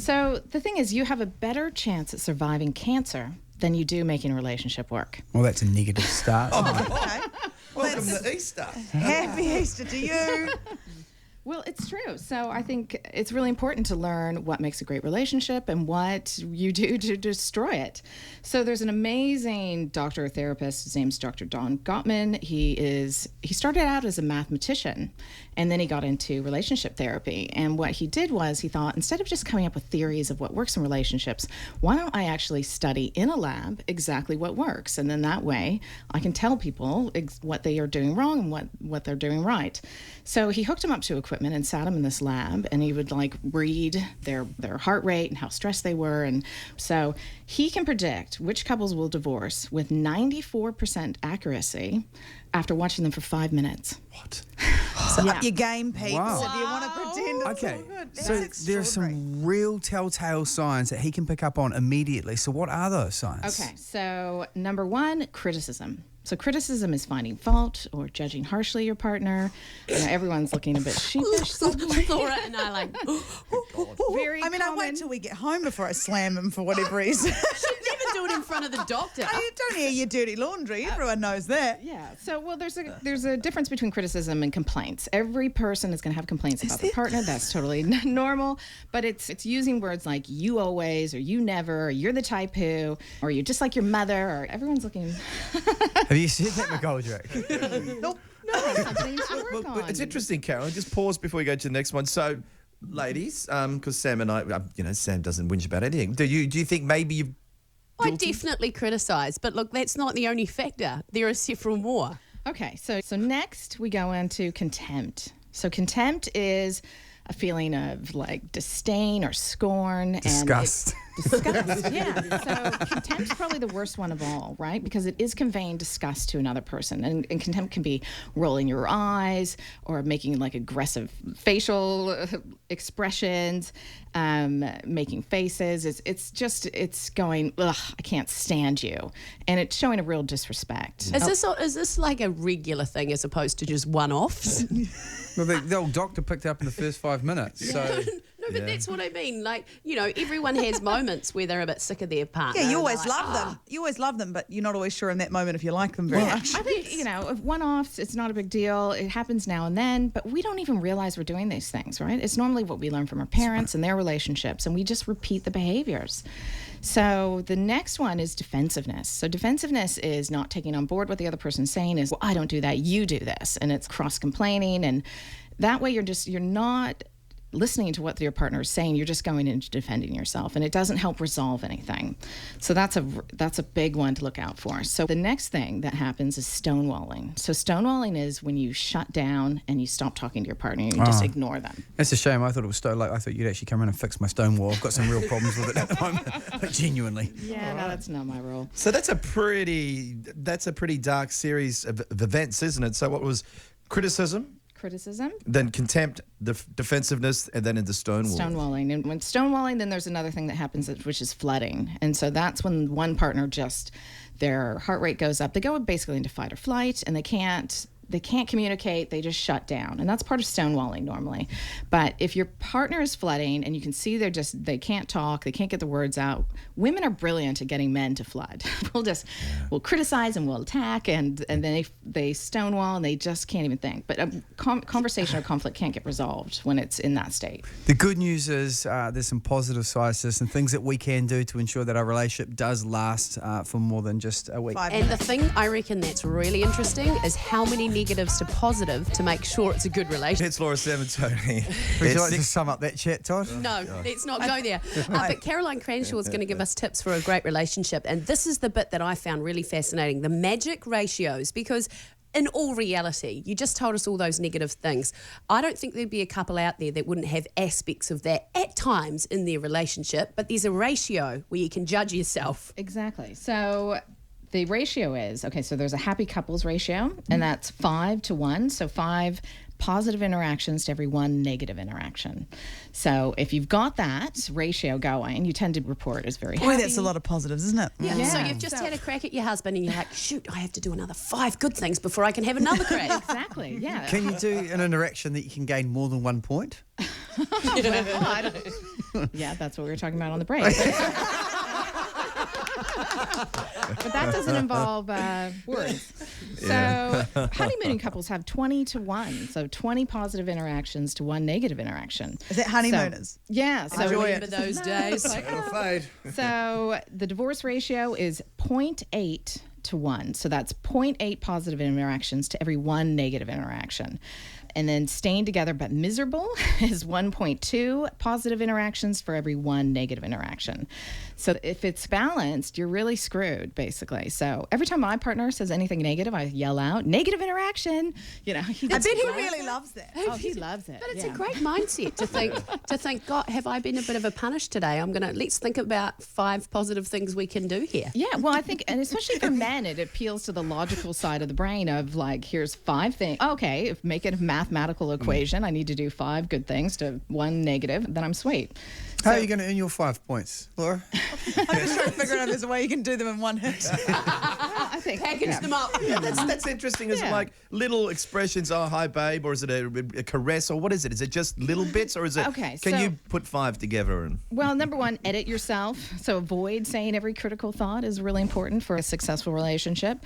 So the thing is, you have a better chance at surviving cancer than you do making a relationship work. Well, that's a negative start. Okay. Welcome to Easter. Happy Easter to you. Well, it's true. So I think it's really important to learn what makes a great relationship and what you do to destroy it. So there's an amazing doctor or therapist. His name's Dr. Gottman. He started out as a mathematician, and then he got into relationship therapy. And what he did was he thought, instead of just coming up with theories of what works in relationships, why don't I actually study in a lab exactly what works? And then that way I can tell people what they are doing wrong and what they're doing right. So he hooked him up to equipment and sat them in this lab, and he would read their heart rate and how stressed they were. And so he can predict which couples will divorce with 94% accuracy after watching them for 5 minutes. What? So up your game, Pete. Wow. If you want to pretend it's Okay, all good. so That's there's extraordinary. some real telltale signs that he can pick up on immediately. So what are those signs? Okay, so number one, criticism. So criticism is finding fault or judging harshly your partner. Everyone's looking a bit sheepish suddenly. Laura and I like, Very I wait till we get home before I slam him for whatever reason. should never do it in front of the doctor. You don't air your dirty laundry. Everyone knows that. Yeah. So, well, there's a difference between criticism and complaints. Every person is going to have complaints about their partner. That's totally normal. But it's using words like "you always" or "you never" or "you're the type who" or "you're just like your mother" or everyone's looking. Have you said that, McGoldrick? Nope. Something to work on. It's interesting, Caroline. Just pause before we go to the next one. So, ladies, because Sam and I, Sam doesn't whinge about anything. Do you think maybe you've I definitely criticise, but look, that's not the only factor. There are several more. Okay. So next we go into contempt. So contempt is a feeling of disdain or scorn. Disgust. Disgust, yeah. So contempt's probably the worst one of all, right? Because it is conveying disgust to another person. And contempt can be rolling your eyes or making aggressive facial expressions, making faces. It's going, ugh, I can't stand you. And it's showing a real disrespect. Is this like a regular thing as opposed to just one-offs? Well, the old doctor picked up in the first 5 minutes. So No, but that's what I mean. Everyone has moments where they're a bit sick of their partner. Yeah, you and always they're like, love them. You always love them, but you're not always sure in that moment if you like them very much. I think, if one-offs, it's not a big deal. It happens now and then, but we don't even realize we're doing these things, right? It's normally what we learn from our parents and their relationships, and we just repeat the behaviors. So the next one is defensiveness. So defensiveness is not taking on board what the other person's saying is, well, I don't do that, you do this. And it's cross-complaining, and that way you're not listening to what your partner is saying, you're just going into defending yourself, and it doesn't help resolve anything. So that's a big one to look out for. So the next thing that happens is stonewalling. So stonewalling is when you shut down and you stop talking to your partner, and you just ignore them. that's a shame. I thought it was I thought you'd actually come in and fix my stone wall. I've got some real problems with it at the moment. But genuinely. Yeah, no, that's not my role. So that's a pretty dark series of events, isn't it? So what was criticism, then contempt, defensiveness, and then into stonewalling. Stonewalling. And when stonewalling, then there's another thing that happens, which is flooding. And so that's when one partner their heart rate goes up. They go basically into fight or flight, and they can't communicate, they just shut down. And that's part of stonewalling normally. But if your partner is flooding and you can see they can't talk, they can't get the words out, women are brilliant at getting men to flood. We'll criticize and we'll attack, and then they stonewall and they just can't even think. But a conversation or conflict can't get resolved when it's in that state. The good news is there's some positive sides to this and things that we can do to ensure that our relationship does last for more than just a week. And the thing I reckon that's really interesting is how many negatives to positive to make sure it's a good relationship. It's Laura, Sam and Tony. Would you like to sum up that chat, Todd? No, let's not go there. But Caroline Cranshaw is going to give us tips for a great relationship. And this is the bit that I found really fascinating, the magic ratios, because in all reality, you just told us all those negative things. I don't think there'd be a couple out there that wouldn't have aspects of that at times in their relationship, but there's a ratio where you can judge yourself. Exactly. So the ratio is, so there's a happy couples ratio, and that's 5 to 1. So 5 positive interactions to every 1 negative interaction. So if you've got that ratio going, you tend to report as very happy. Boy, that's a lot of positives, isn't it? Yeah. So you've just had a crack at your husband and you're like, shoot, I have to do another 5 good things before I can have another crack. Exactly, yeah. Can you do an interaction that you can gain more than 1 point? Well, I don't Yeah, that's what we were talking about on the break. But that doesn't involve words. So honeymooning couples have 20 to 1. So 20 positive interactions to 1 negative interaction. Is that honeymooners? So, yeah. So I remember those days. So the divorce ratio is 0.8 to 1. So that's 0.8 positive interactions to every 1 negative interaction. And then staying together but miserable is 1.2 positive interactions for every 1 negative interaction. So if it's balanced, you're really screwed, basically. So every time my partner says anything negative, I yell out, negative interaction. You know, I bet he really loves that. Oh, he loves it. But it's a great mindset to think, God, have I been a bit of a punish today? Let's think about 5 positive things we can do here. Yeah, well, I think, and especially for men, it appeals to the logical side of the brain of like, here's 5 things. Okay, if make it a mathematical equation, I need to do 5 good things to 1 negative, then I'm sweet. How are you going to earn your 5 points, Laura? I'm just trying to figure out if there's a way you can do them in one hit. I think Package them up. Yeah, that's interesting. Is it like little expressions? Oh, hi, babe, or is it a caress, or what is it? Is it just little bits, or is it? Okay, Can so- you put 5 together? And Well, number 1, edit yourself. So avoid saying every critical thought is really important for a successful relationship.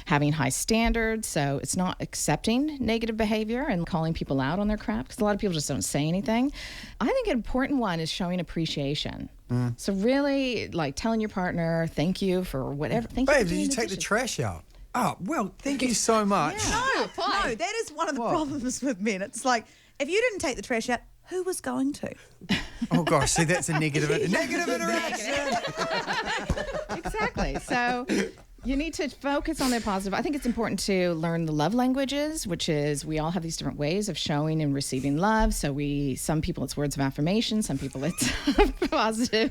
Having high standards, so it's not accepting negative behavior and calling people out on their crap, because a lot of people just don't say anything. I think an important one is showing appreciation. So really, like telling your partner, thank you for whatever. Thank you. Babe, for did doing you the take the dishes. trash out? Oh, well, thank you so much. No, that is one of the problems with men. It's like, if you didn't take the trash out, who was going to? Oh, gosh, see, that's a negative interaction. Exactly. So you need to focus on their positive. I think it's important to learn the love languages, which is we all have these different ways of showing and receiving love. So some people it's words of affirmation, some people it's positive.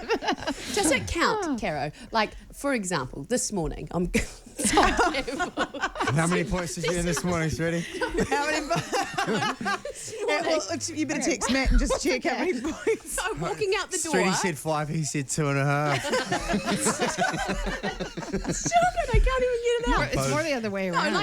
Does it count, Caro? Like, for example, this morning, I'm so careful. How many points did you get this morning, Sweetie? How many? You better text Matt and just check how many points. So walking out the door. Sweetie said 5, he said 2.5. Stop it, I can't even get it out. It's more the other way No, around.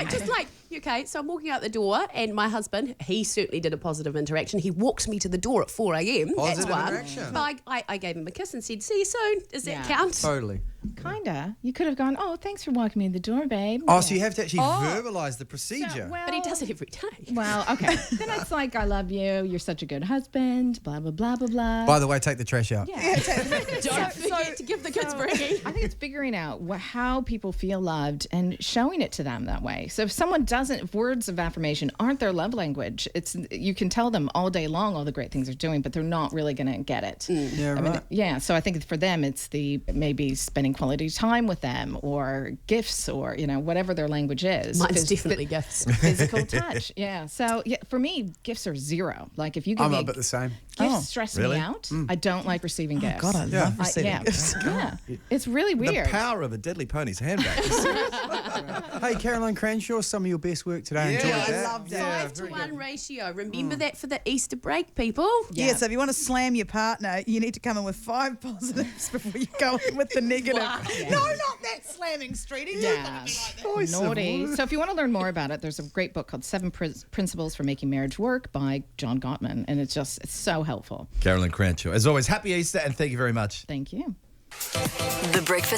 okay, so I'm walking out the door and my husband, he certainly did a positive interaction. He walked me to the door at 4 a.m. That's Positive one. interaction. But I gave him a kiss and said, see you soon. Does that count? Totally. Kinda. You could have gone, oh, thanks for walking me in the door, babe. Oh, so you have to actually verbalise the procedure. Well, But he does it every day. Well, okay. Then it's like, I love you. You're such a good husband. Blah, blah, blah, blah, blah. By the way, take the trash out. Yeah. Don't forget to give the kids brekkie. I think it's figuring out how people feel loved and showing it to them that way. So if someone doesn't, if words of affirmation aren't their love language, you can tell them all day long all the great things they're doing, but they're not really going to get it. Yeah, right. So I think for them, it's maybe spending quality time with them or gifts or, whatever their language is. Mine's definitely gifts. Physical touch. Yeah. So for me, gifts are 0. Like if you give I'm me a bit the same. gifts stress Really? me out. I don't like receiving gifts. God, I love receiving yeah. gifts. Yeah. It's really weird. the power of a Deadly Pony's handbag. Hey, Caroline Cranshaw, some of your best work today. Yeah, Enjoyed I that. loved it. 5 to 1 ratio. Remember that for the Easter break, people. Yeah, so if you want to slam your partner, you need to come in with 5 positives before you go in with the negative. Wow. No, not that slamming, Street. He doesn't Yeah. want to be like that. Naughty. So if you want to learn more about it, there's a great book called 7 Principles for Making Marriage Work by John Gottman. And it's so helpful. Caroline Cranshaw. As always, happy Easter and thank you very much. Thank you. The Breakfast